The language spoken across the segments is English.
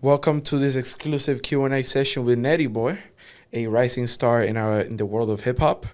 Welcome to this exclusive Q&A session with NeriBoiiii, a rising star in the world of hip hop.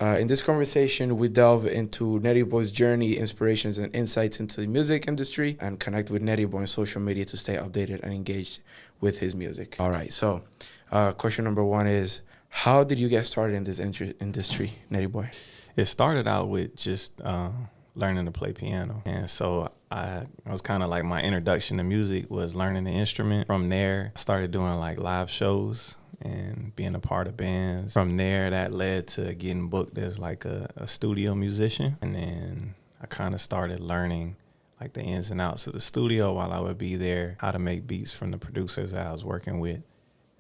In this conversation, we delve into NeriBoiii's journey, inspirations, and insights into the music industry, and connect with NeriBoiiii on social media to stay updated and engaged with his music. All right, so question number one is, how did you get started in this industry, NeriBoiiii? It started out with just learning to play piano. And so I was kind of like my introduction to music was learning the instrument. From there, I started doing like live shows and being a part of bands. From there, that led to getting booked as like a studio musician. And then I kind of started learning like the ins and outs of the studio while I would be there, how to make beats from the producers that I was working with.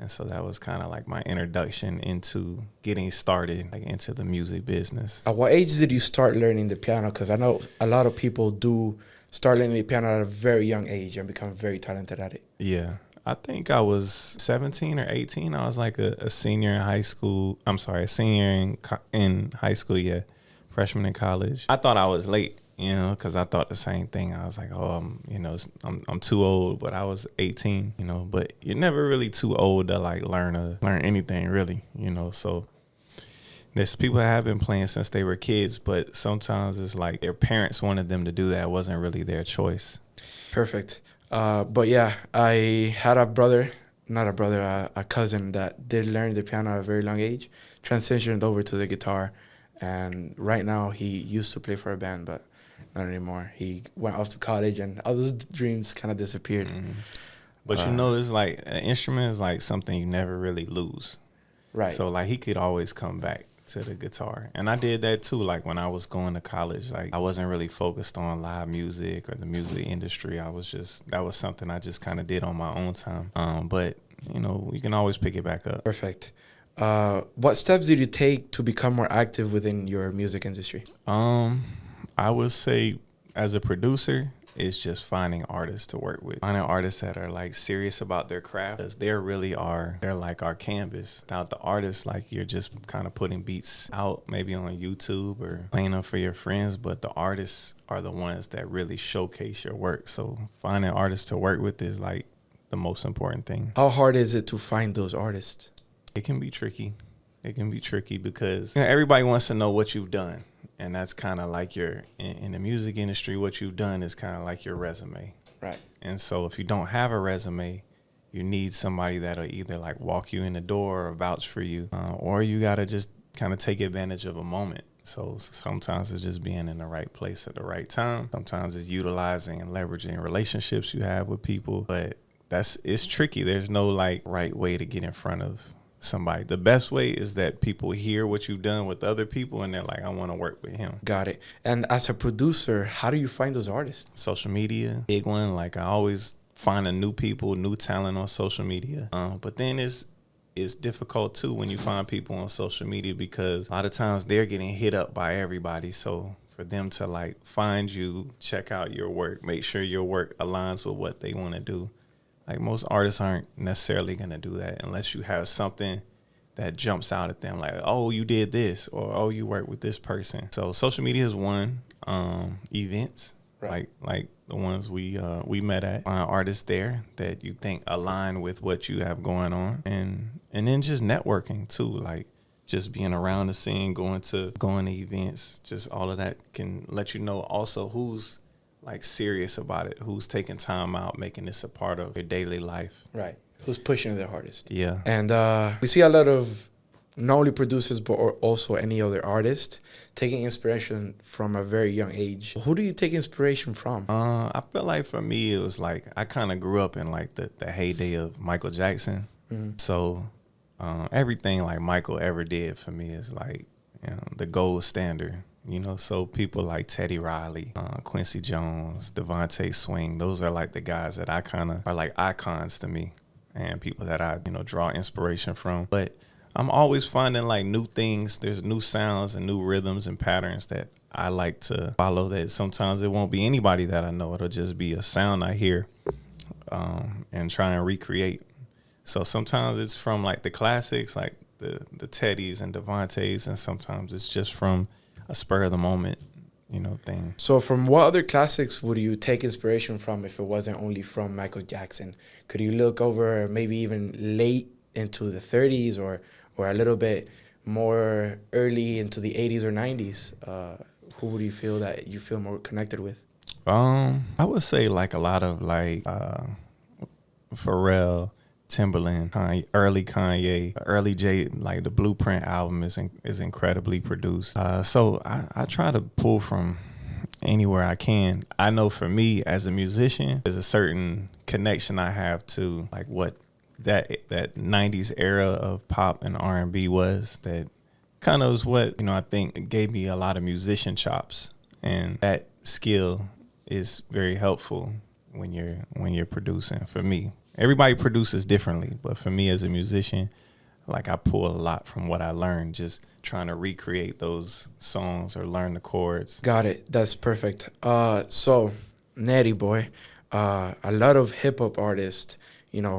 And so that was kind of like my introduction into getting started like into the music business. At what age did you start learning the piano? Because I know a lot of people do start learning the piano at a very young age and become very talented at it. Yeah, I think I was 17 or 18. I was like a senior in high school. I'm sorry, a senior in high school, yeah, freshman in college. I thought I was late, because I thought the same thing. I was like, I'm too old, but I was 18, but you're never really too old to like learn anything really, so there's people that have been playing since they were kids, but sometimes it's like their parents wanted them to do that. It wasn't really their choice. Perfect. But yeah, I had a cousin that did learn the piano at a very young age, transitioned over to the guitar, and right now he used to play for a band, but not anymore. He went off to college and all those dreams kind of disappeared. Mm-hmm. But it's like an instrument is like something you never really lose. Right. So like he could always come back to the guitar. And I did that too. Like when I was going to college, like I wasn't really focused on live music or the music industry. That was something I just kind of did on my own time. But you can always pick it back up. Perfect. What steps did you take to become more active within your music industry? I would say as a producer, it's just finding artists to work with. Finding artists that are like serious about their craft, because they're like our canvas. Without the artists, like you're just kind of putting beats out maybe on YouTube or playing them for your friends, but the artists are the ones that really showcase your work. So finding artists to work with is like the most important thing. How hard is it to find those artists? It can be tricky. It can be tricky because everybody wants to know what you've done. And that's kind of like in the music industry, what you've done is kind of like your resume. Right. And so if you don't have a resume, you need somebody that'll either like walk you in the door or vouch for you, or you got to just kind of take advantage of a moment. So sometimes it's just being in the right place at the right time. Sometimes it's utilizing and leveraging relationships you have with people. But it's tricky. There's no like right way to get in front of somebody. The best way is that people hear what you've done with other people and they're like, I want to work with him. Got it. And as a producer, how do you find those artists? Social media, big one. Like I always finding new people, new talent on social media. But then it's difficult too when you find people on social media because a lot of times they're getting hit up by everybody. So for them to like find you, check out your work, make sure your work aligns with what they want to do. Like most artists aren't necessarily going to do that unless you have something that jumps out at them like, oh, you did this or, oh, you work with this person. So social media is one. Events, right. like the ones we met at. Find artists there that you think align with what you have going on. And then just networking too, like just being around the scene, going to events, just all of that can let you know also who's like serious about it, who's taking time out, making this a part of their daily life. Right. Who's pushing their hardest. Yeah. And we see a lot of not only producers, but also any other artist taking inspiration from a very young age. Who do you take inspiration from? I feel like for me, it was like, I kind of grew up in like the heyday of Michael Jackson. Mm-hmm. So everything like Michael ever did for me is like, the gold standard. So people like Teddy Riley, Quincy Jones, Devontae Swing, those are like the guys that I kind of are like icons to me and people that I, draw inspiration from. But I'm always finding like new things. There's new sounds and new rhythms and patterns that I like to follow that sometimes it won't be anybody that I know. It'll just be a sound I hear and try and recreate. So sometimes it's from like the classics, like the Teddys and Devontaes, and sometimes it's just from a spur of the moment thing. So from what other classics would you take inspiration from if it wasn't only from Michael Jackson? Could you look over maybe even late into the 30s or a little bit more early into the 80s or 90s? Who would you feel that you feel more connected with? I would say like a lot of like Pharrell, Timberland, early Kanye, early Jay. Like the Blueprint album is incredibly produced. So I try to pull from anywhere I can. I know for me as a musician, there's a certain connection I have to like what that 90s era of pop and R&B was. That kind of was what I think gave me a lot of musician chops, and that skill is very helpful when you're producing. For me, everybody produces differently, but for me as a musician, like I pull a lot from what I learned just trying to recreate those songs or learn the chords. Got it. That's perfect. So NeriBoiiii, a lot of hip hop artists,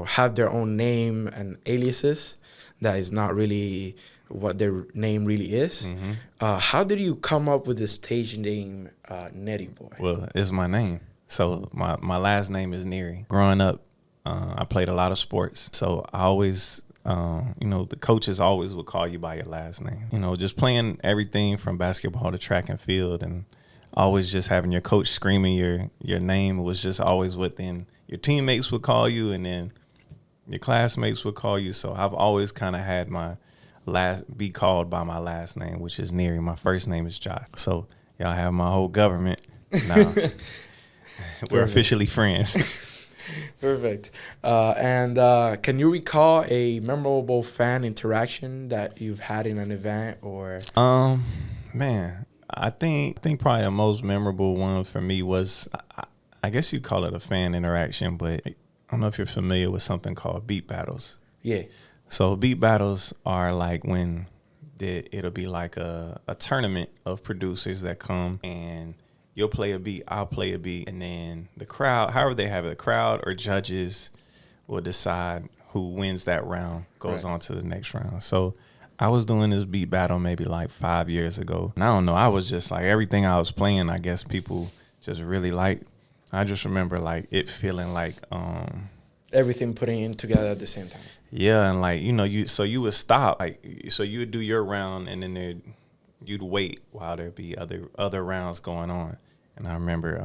have their own name and aliases. That is not really what their name really is. Mm-hmm. How did you come up with the stage name NeriBoiiii? Well, it's my name. So my last name is Neri. Growing up, I played a lot of sports. So I always, the coaches always would call you by your last name. Just playing everything from basketball to track and field, and always just having your coach screaming your name was just always what then your teammates would call you, and then your classmates would call you. So I've always kind of had my be called by my last name, which is Neri. My first name is Josh. So y'all have my whole government now. We're officially friends. Perfect. And can you recall a memorable fan interaction that you've had in an event or? Man, I think probably the most memorable one for me was, I guess you call it a fan interaction, but I don't know if you're familiar with something called beat battles. Yeah. So beat battles are like when it'll be like a tournament of producers that come, and you'll play a beat, I'll play a beat, and then the crowd, however they have it, the crowd or judges will decide who wins that round, goes on to the next round. So I was doing this beat battle maybe like 5 years ago. And I don't know, I was just like, everything I was playing, I guess people just really liked. I just remember like it feeling like everything putting in together at the same time. Yeah, and like you would stop, like so you would do your round, and then you'd wait while there'd be other rounds going on. And I remember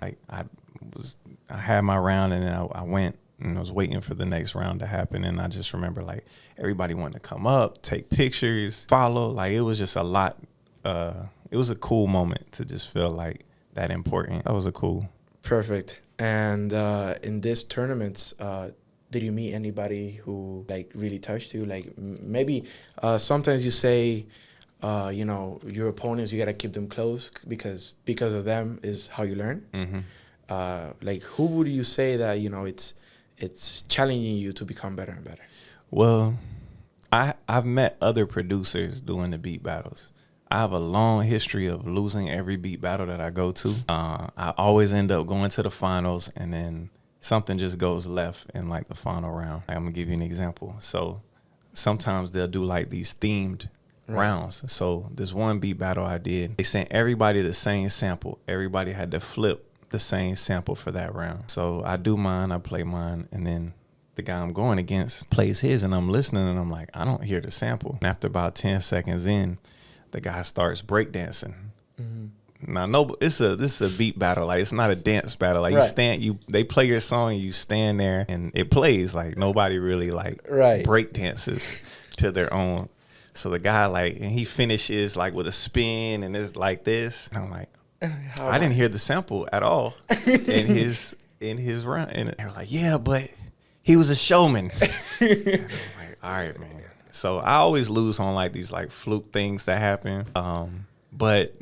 like I had my round, and then I went and I was waiting for the next round to happen, and I just remember like everybody wanted to come up, take pictures, follow. Like it was just a lot. It was a cool moment to just feel like that important. That was a cool. Perfect. And in these tournaments, did you meet anybody who like really touched you? Like maybe sometimes you say, your opponents, you gotta keep them close because of them is how you learn. Mm-hmm. Like who would you say that it's challenging you to become better and better? Well, I've met other producers doing the beat battles. I have a long history of losing every beat battle that I go to. I always end up going to the finals, and then something just goes left in like the final round. I'm gonna give you an example. So sometimes they'll do like these themed rounds. So this one beat battle I did, they sent everybody the same sample. Everybody had to flip the same sample for that round. So I do mine, I play mine, and then the guy I'm going against plays his, and I'm listening, and I'm like, I don't hear the sample. And after about 10 seconds in, the guy starts breakdancing. Mm-hmm. Now, no, this is a beat battle. Like it's not a dance battle. Like they play your song, and you stand there, and it plays. Like nobody really like break dances to their own. So the guy and he finishes like with a spin, and it's like this. And I'm like, I didn't hear the sample at all in his round. And they're like, yeah, but he was a showman. And I'm like, all right, man. So I always lose on like these like fluke things that happen. But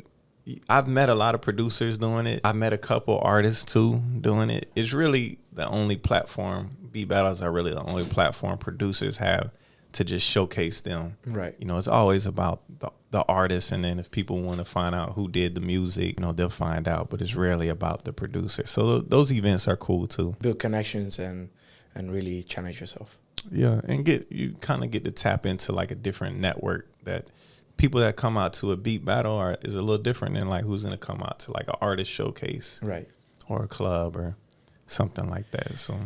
I've met a lot of producers doing it. I've met a couple artists too doing it. It's really the only platform, beat battles are really the only platform producers have to just showcase them. Right. It's always about the artist, and then if people want to find out who did the music, they'll find out, but it's rarely about the producer. So those events are cool too. Build connections and really challenge yourself. Yeah, and you kind of get to tap into like a different network that people that come out to a beat battle is a little different than like who's gonna come out to like an artist showcase, Right. or a club or something like that. So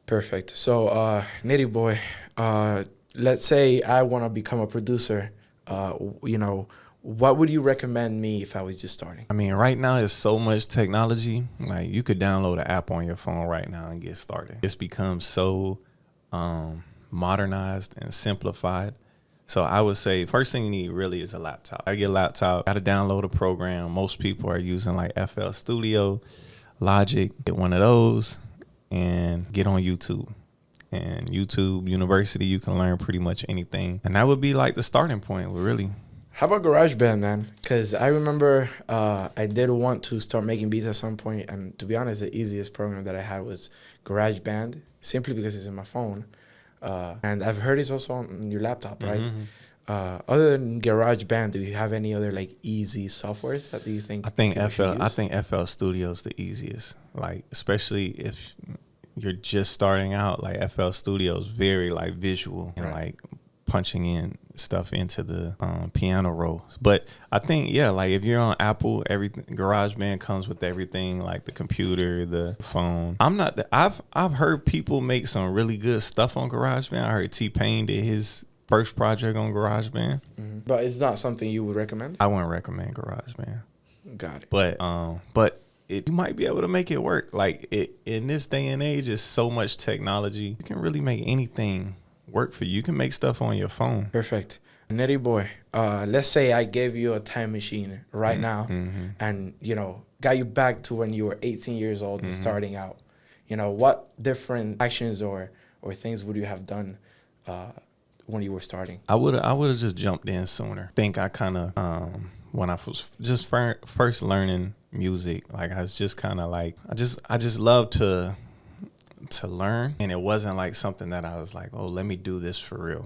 Perfect. So, NeriBoiiii, let's say I want to become a producer. What would you recommend me if I was just starting? I mean, right now there's so much technology. Like you could download an app on your phone right now and get started. It's become so modernized and simplified. So I would say first thing you need really is a laptop. I get a laptop, got to download a program. Most people are using like FL Studio, Logic. Get one of those and get on YouTube. And YouTube University, you can learn pretty much anything. And that would be like the starting point, really. How about GarageBand, man? Because I remember I did want to start making beats at some point, and to be honest, the easiest program that I had was GarageBand, simply because it's in my phone. And I've heard it's also on your laptop, right? Mm-hmm. Other than GarageBand, do you have any other like easy softwares that you think? I think FL Studio is the easiest. Like especially if you're just starting out, like FL Studio is very like visual and like punching in stuff into the piano rolls. But I think, yeah, like if you're on Apple, everything GarageBand comes with everything, like the computer, the phone. I've heard people make some really good stuff on GarageBand. I heard T-Pain did his first project on GarageBand. Mm-hmm. But it's not something you would recommend? I wouldn't recommend GarageBand. Got it. But you might be able to make it work. Like in this day and age, there's so much technology. You can really make anything work for you. You can make stuff on your phone. Perfect. NeriBoiiii, let's say I gave you a time machine right now and, got you back to when you were 18 years old and starting out. What different actions or things would you have done when you were starting? I would have just jumped in sooner. I think I kind of, when I was just first learning music, like I was just kind of like, I just love to learn, and it wasn't like something that I was like, oh, let me do this for real.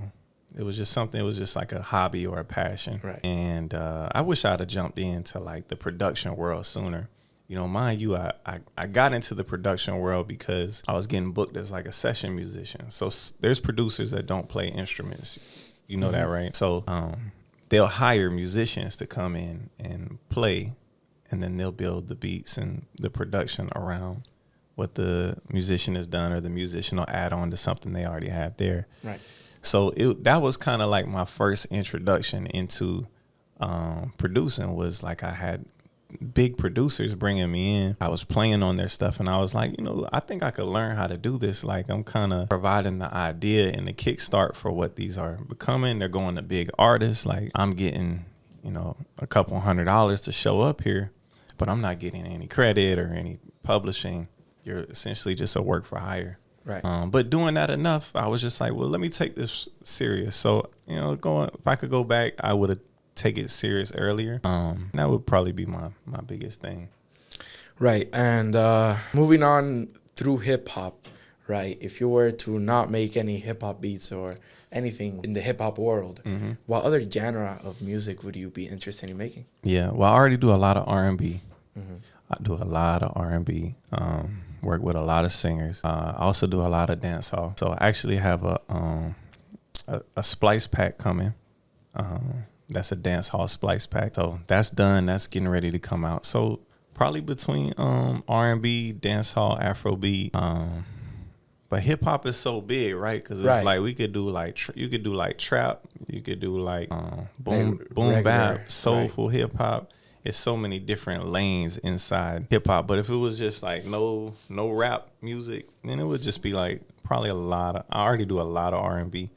It was just something, it was just like a hobby or a passion. Right. And I wish I'd have jumped into like the production world sooner. Mind you, I got into the production world because I was getting booked as like a session musician. So there's producers that don't play instruments. You know that, right? So they'll hire musicians to come in and play, and then they'll build the beats and the production around what the musician has done, or the musician will add on to something they already have there. Right. So that was kind of like my first introduction into producing. Was like I had big producers bringing me in. I was playing on their stuff, and I was like, I think I could learn how to do this. Like I'm kind of providing the idea and the kickstart for what these are becoming. They're going to big artists. Like I'm getting, a couple $100 to show up here, but I'm not getting any credit or any publishing. You're essentially just a work for hire. Right. But doing that enough, I was just like, well, let me take this serious. So, if I could go back, I would have taken it serious earlier. That would probably be my biggest thing. Right. And moving on through hip hop, right? If you were to not make any hip hop beats or anything in the hip hop world, what other genre of music would you be interested in making? Yeah. Well, I already do a lot of R&B. I do a lot of R&B. Work with a lot of singers. I also do a lot of dancehall. So I actually have a splice pack coming. That's a dancehall splice pack. So that's done. That's getting ready to come out. So probably between R&B, dancehall, Afrobeat. But hip hop is so big, right? Because it's like we could do like you could do like trap. You could do like boom bap, soulful hip hop. It's so many different lanes inside hip hop. But if it was just like no rap music, then it would just be like probably I already do a lot of R&B.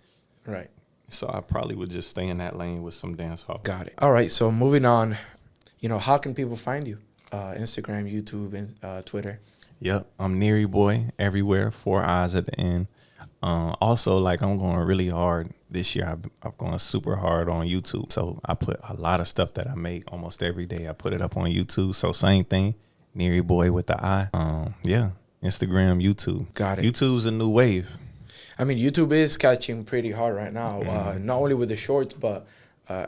Right. So I probably would just stay in that lane with some dancehall. Got it. All right. So moving on, how can people find you? Instagram, YouTube, and Twitter. Yep. I'm NeriBoiiii everywhere, 4 eyes at the end. Also, like I'm going really hard this year. I'm going super hard on YouTube. So I put a lot of stuff that I make almost every day. I put it up on YouTube. So same thing, NeriBoiiii with the I. Yeah, Instagram, YouTube. Got it. YouTube's a new wave. I mean, YouTube is catching pretty hard right now. Not only with the shorts, but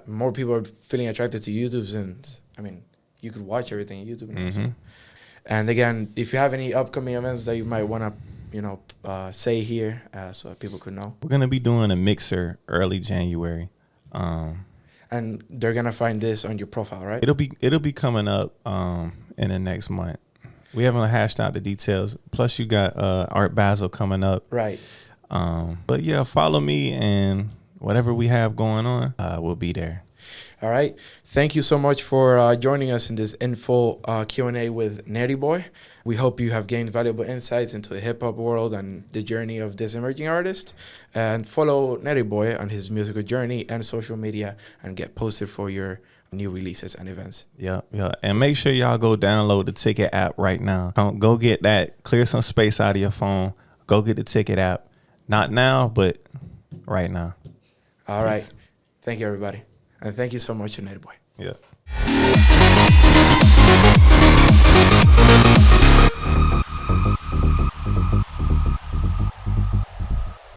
more people are feeling attracted to YouTube. And I mean, you could watch everything on YouTube now. So. And again, if you have any upcoming events that you might want to say here so that people could know. We're going to be doing a mixer early January. and they're gonna find this on your profile, right? It'll be coming up in the next month. We haven't hashed out the details. Plus, you got Art Basel coming up. Right. But yeah, follow me, and whatever we have going on, we'll be there. All right. Thank you so much for joining us in this info Q&A with NeriBoiiii. We hope you have gained valuable insights into the hip-hop world and the journey of this emerging artist. And follow NeriBoiiii on his musical journey and social media, and get posted for your new releases and events. Yeah. And make sure y'all go download the Tyket app right now. Go get that. Clear some space out of your phone. Go get the Tyket app. Not now, but right now. All right. Thank you, everybody. And thank you so much to NeriBoiiii. Yeah.